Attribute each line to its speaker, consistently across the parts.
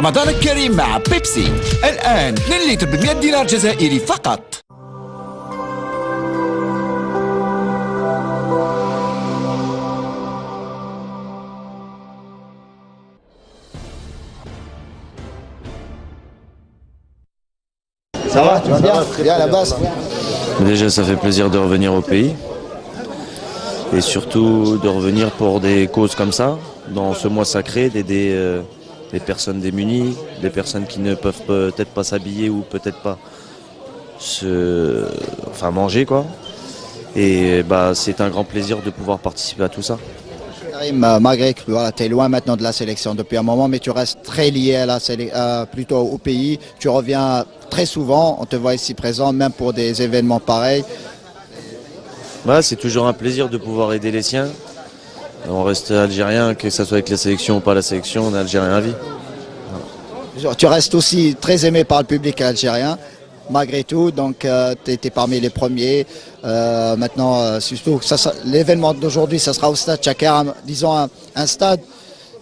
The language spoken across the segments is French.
Speaker 1: رمضان الكريم مع بيبسي. الآن 2 لتر ب 100 دينار جزائري فقط.
Speaker 2: Ça va, tu vas bien? Bien à la base.
Speaker 3: Déjà, ça fait plaisir de revenir au pays et surtout de revenir pour des causes comme ça, dans ce mois sacré, d'aider les personnes démunies, des personnes qui ne peuvent peut-être pas s'habiller ou peut-être pas manger quoi. Et c'est un grand plaisir de pouvoir participer à tout ça.
Speaker 2: Karim, malgré que voilà, tu es loin maintenant de la sélection depuis un moment, mais tu restes très lié plutôt au pays. Tu reviens très souvent, on te voit ici présent, même pour des événements pareils.
Speaker 3: C'est toujours un plaisir de pouvoir aider les siens. On reste algérien, que ce soit avec la sélection ou pas la sélection, on est algérien à vie.
Speaker 2: Tu restes aussi très aimé par le public algérien, malgré tout, donc tu étais parmi les premiers. Maintenant, surtout, l'événement d'aujourd'hui, ça sera au stade Chakar, disons un stade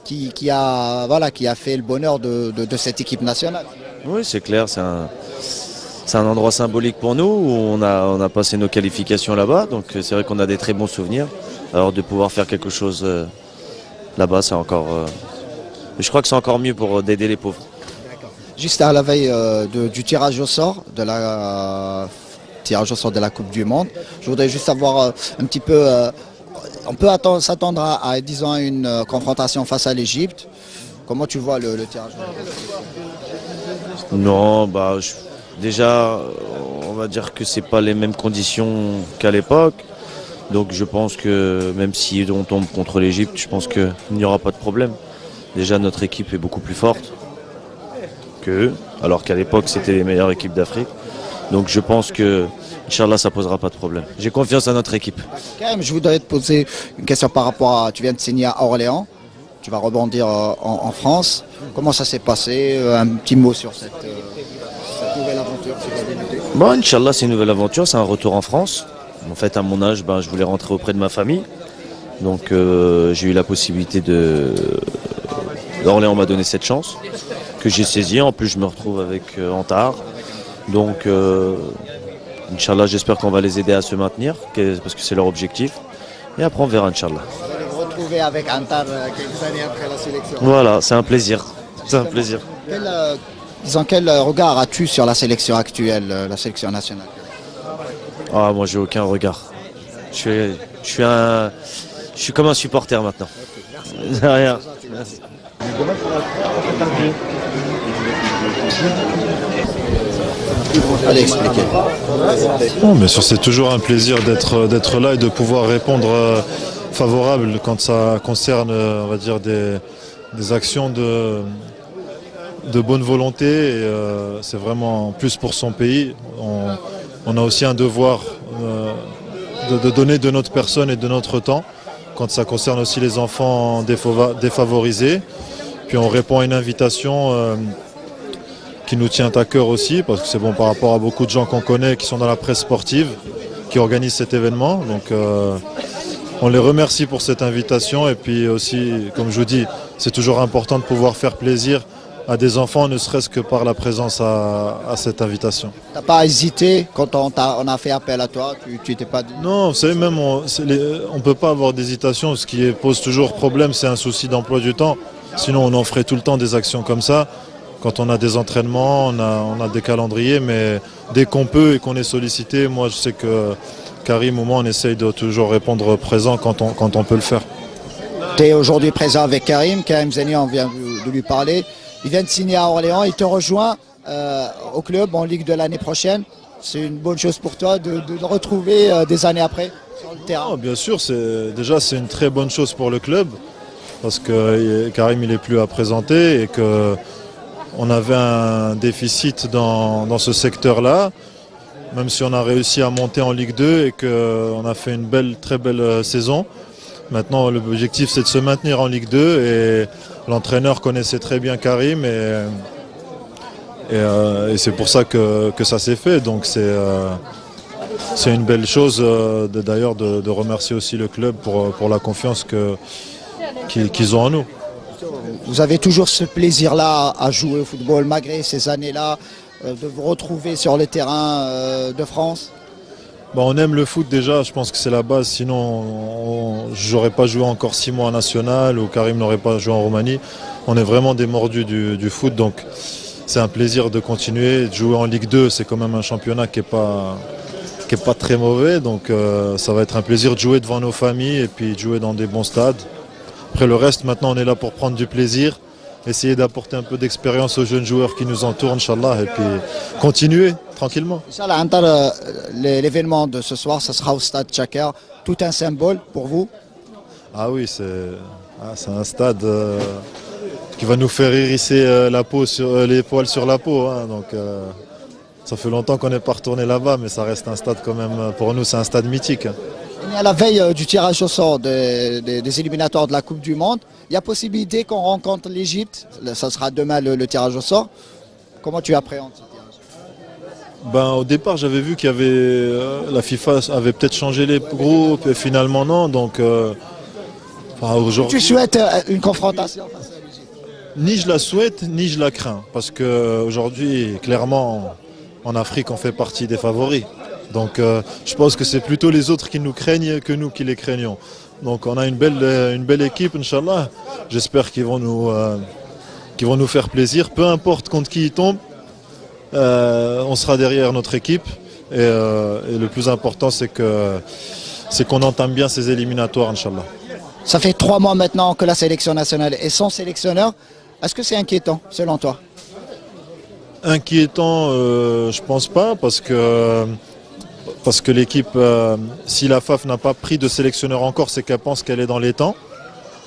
Speaker 2: qui a fait le bonheur de cette équipe nationale.
Speaker 3: Oui, c'est clair, c'est un endroit symbolique pour nous où on a passé nos qualifications là-bas, donc c'est vrai qu'on a des très bons souvenirs. Alors de pouvoir faire quelque chose là-bas, c'est encore. Je crois que c'est encore mieux pour d'aider les pauvres.
Speaker 2: Juste à la veille du tirage au sort de la Coupe du Monde, je voudrais juste savoir un petit peu. On peut s'attendre à disons une confrontation face à l'Égypte. Comment tu vois le tirage?
Speaker 3: Non, déjà, on va dire que c'est pas les mêmes conditions qu'à l'époque. Donc je pense que même si on tombe contre l'Égypte, je pense qu'il n'y aura pas de problème. Déjà notre équipe est beaucoup plus forte qu'eux, alors qu'à l'époque c'était les meilleures équipes d'Afrique. Donc je pense que, Inch'Allah, ça posera pas de problème. J'ai confiance à notre équipe.
Speaker 2: Karim, je voudrais te poser une question par rapport à... Tu viens de signer à Orléans, tu vas rebondir en France. Comment ça s'est passé? Un petit mot sur cette nouvelle aventure qui va débuter.
Speaker 3: Inch'Allah, c'est une nouvelle aventure, c'est un retour en France. En fait, à mon âge, je voulais rentrer auprès de ma famille. Donc, j'ai eu la possibilité Orléans m'a donné cette chance que j'ai saisie. En plus, je me retrouve avec Antar. Donc, Inch'Allah, j'espère qu'on va les aider à se maintenir, parce que c'est leur objectif. Et après, on verra, Inch'Allah.
Speaker 2: Vous allez vous retrouver avec Antar quelques années après la sélection.
Speaker 3: Voilà, c'est un plaisir. C'est un plaisir.
Speaker 2: Quel regard as-tu sur la sélection actuelle, la sélection nationale?
Speaker 3: Moi, j'ai aucun regard. Je suis comme un supporter maintenant. Okay, rien. Merci.
Speaker 2: Allez, expliquez.
Speaker 4: Non, bien sûr, c'est toujours un plaisir d'être là et de pouvoir répondre favorable quand ça concerne, on va dire, des actions de bonne volonté. Et, c'est vraiment plus pour son pays. On a aussi un devoir de donner de notre personne et de notre temps quand ça concerne aussi les enfants défavorisés. Puis on répond à une invitation qui nous tient à cœur aussi, parce que c'est bon par rapport à beaucoup de gens qu'on connaît qui sont dans la presse sportive, qui organisent cet événement. Donc on les remercie pour cette invitation. Et puis aussi, comme je vous dis, c'est toujours important de pouvoir faire plaisir à des enfants, ne serait-ce que par la présence à cette invitation.
Speaker 2: Tu n'as pas hésité quand on a fait appel à toi? Tu n'étais pas...
Speaker 4: Non, vous savez, même on ne peut pas avoir d'hésitation. Ce qui pose toujours problème, c'est un souci d'emploi du temps. Sinon, on en ferait tout le temps des actions comme ça. Quand on a des entraînements, on a des calendriers, mais dès qu'on peut et qu'on est sollicité, moi je sais que Karim ou moi, on essaye de toujours répondre présent quand on peut le faire.
Speaker 2: Tu es aujourd'hui présent avec Karim Zeni, on vient de lui parler. Il vient de signer à Orléans, il te rejoint au club en Ligue de l'année prochaine. C'est une bonne chose pour toi de le retrouver des années après sur le terrain?
Speaker 4: Bien sûr, c'est une très bonne chose pour le club, parce que Karim il est plus à présenter et qu'on avait un déficit dans ce secteur-là, même si on a réussi à monter en Ligue 2 et qu'on a fait une très belle saison. Maintenant, l'objectif, c'est de se maintenir en Ligue 2 et l'entraîneur connaissait très bien Karim et c'est pour ça que ça s'est fait. Donc c'est une belle chose d'ailleurs de remercier aussi le club pour la confiance qu'ils ont en nous.
Speaker 2: vous avez toujours ce plaisir-là à jouer au football malgré ces années-là, de vous retrouver sur les terrains de France?
Speaker 4: Bon, on aime le foot déjà, je pense que c'est la base, sinon j'aurais pas joué encore 6 mois en national ou Karim n'aurait pas joué en Roumanie. On est vraiment des mordus du foot, donc c'est un plaisir de continuer. De jouer en Ligue 2, c'est quand même un championnat qui est pas très mauvais, donc ça va être un plaisir de jouer devant nos familles et puis de jouer dans des bons stades. Après le reste, maintenant on est là pour prendre du plaisir, essayer d'apporter un peu d'expérience aux jeunes joueurs qui nous entourent, Inch'Allah, et puis continuer tranquillement.
Speaker 2: Inch'Allah, l'événement de ce soir, ça sera au stade Tchaker. Tout un symbole pour vous?
Speaker 4: Ah oui, c'est un stade qui va nous faire hérisser les poils sur la peau, hein, donc ça fait longtemps qu'on n'est pas retourné là-bas, mais ça reste un stade quand même, pour nous c'est un stade mythique.
Speaker 2: On est à la veille du tirage au sort des éliminatoires de la Coupe du Monde. Il y a possibilité qu'on rencontre l'Égypte. Ça sera demain le tirage au sort. Comment tu appréhendes ce tirage?
Speaker 4: Au départ, j'avais vu qu'il y avait la FIFA avait peut-être changé les groupes et finalement non. Donc aujourd'hui,
Speaker 2: Tu souhaites une confrontation face à l'Égypte?
Speaker 4: ni je la souhaite ni je la crains parce que aujourd'hui, clairement, en Afrique, on fait partie des favoris. Donc je pense que c'est plutôt les autres qui nous craignent que nous qui les craignons. Donc on a une belle équipe, Inch'Allah. J'espère qu'ils vont nous faire plaisir. Peu importe contre qui ils tombent, on sera derrière notre équipe. Et le plus important, c'est qu'on entame bien ces éliminatoires, Inch'Allah.
Speaker 2: Ça fait 3 mois maintenant que la sélection nationale est sans sélectionneur. Est-ce que c'est inquiétant, selon toi?
Speaker 4: Inquiétant, je pense pas, parce que l'équipe, si la FAF n'a pas pris de sélectionneur encore, c'est qu'elle pense qu'elle est dans les temps.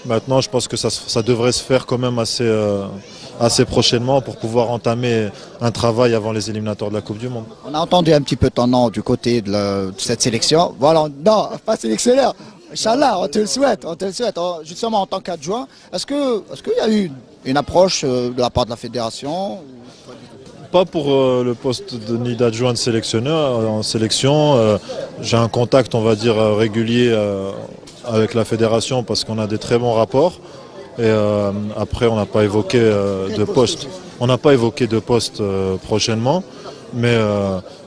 Speaker 4: Maintenant, je pense que ça devrait se faire quand même assez prochainement pour pouvoir entamer un travail avant les éliminatoires de la Coupe du Monde.
Speaker 2: On a entendu un petit peu ton nom du côté de cette sélection. Voilà, non, pas sélectionneur. Inch'Allah, on te le souhaite, Justement, en tant qu'adjoint, est-ce qu'il y a eu une approche de la part de la fédération?
Speaker 4: Pas pour le poste ni d'adjoint de sélectionneur. En sélection, j'ai un contact, on va dire, régulier avec la fédération parce qu'on a des très bons rapports. Et après, on n'a pas évoqué de poste. On n'a pas évoqué de poste prochainement. Mais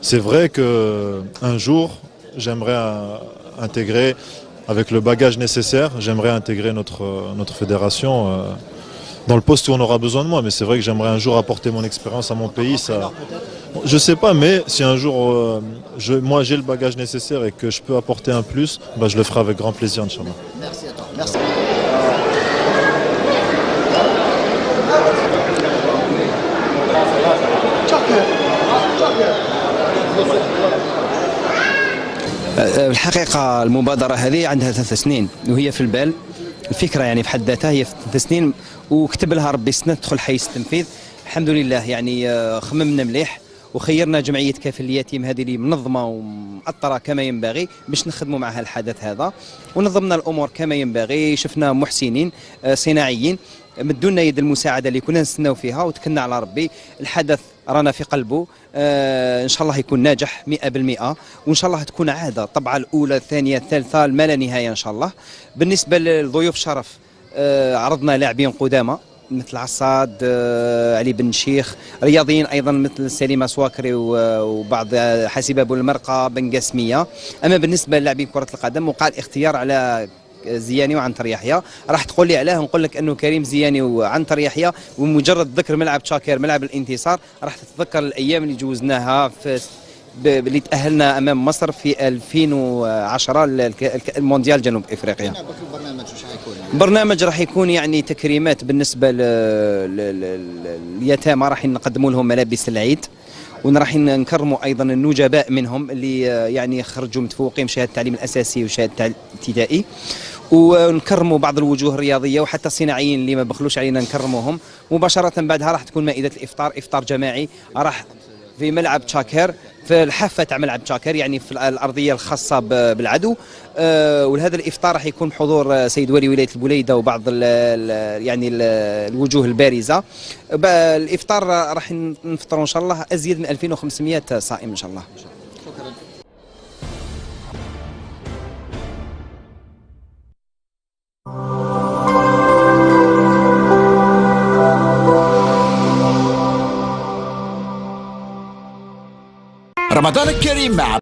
Speaker 4: c'est vrai qu'un jour, j'aimerais intégrer, avec le bagage nécessaire, j'aimerais intégrer notre fédération dans le poste où on aura besoin de moi. Mais c'est vrai que j'aimerais un jour apporter mon expérience à mon pays. Ça, je sais pas, mais si un jour moi j'ai le bagage nécessaire et que je peux apporter un plus, je le ferai avec grand plaisir, Inch'Allah.
Speaker 2: Merci à toi. Merci.
Speaker 5: الحقيقة المبادرة هذه عندها 3 سنين وهي في البال. الفكرة يعني في حد ذاتها هي في 3 سنين وكتب لها ربي سنة تدخل حيز التنفيذ. الحمد لله يعني خممنا مليح وخيرنا جمعية كافل اليتيم هذه اللي منظمة ومأطرة كما ينبغي باش نخدموا معها الحدث هذا، ونظمنا الأمور كما ينبغي. شفنا محسنين صناعيين مدوا لنا يد المساعدة اللي كنا نستناو فيها وتكلنا على ربي. الحدث رانا في قلبه، إن شاء الله يكون ناجح 100%، وإن شاء الله تكون عادة الطبعة الأولى الثانية الثالثة ما لا نهاية إن شاء الله. بالنسبة للضيوف شرف، عرضنا لاعبين قدامى مثل عصاد، علي بن شيخ، رياضيين ايضا مثل سليمه سواكري وبعض حسيب ابو المرقه بن قاسميه. اما بالنسبه للاعبين كره القدم وقع الاختيار على زياني وعنتر يحيى. راح تقول لي علاه، نقول لك انه كريم زياني وعنتر يحيى ومجرد ذكر ملعب تشاكير ملعب الانتصار راح تتذكر الايام اللي جوزناها في اللي تأهلنا أمام مصر في 2010 المونديال جنوب إفريقيا. برنامج راح يكون يعني تكريمات بالنسبة لليتامى، راح نقدموا لهم ملابس العيد، وراح نكرموا أيضا النجباء منهم اللي يعني خرجوا متفوقين بشهادة التعليم الأساسي وشهادة الابتدائي، ونكرموا بعض الوجوه الرياضيه وحتى الصناعيين اللي ما بخلوش علينا نكرموهم. مباشره بعدها راح تكون مائده الافطار، افطار جماعي راح في ملعب تشاكر، في الحافه تاع ملعب تشاكر يعني في الارضيه الخاصه بالعدو. ولهذا الافطار راح يكون بحضور سيد ولي ولايه البوليده وبعض يعني الوجوه البارزه. الافطار راح نفطروا ان شاء الله ازيد من 2500 صائم ان شاء الله.
Speaker 1: رمضان الكريم مع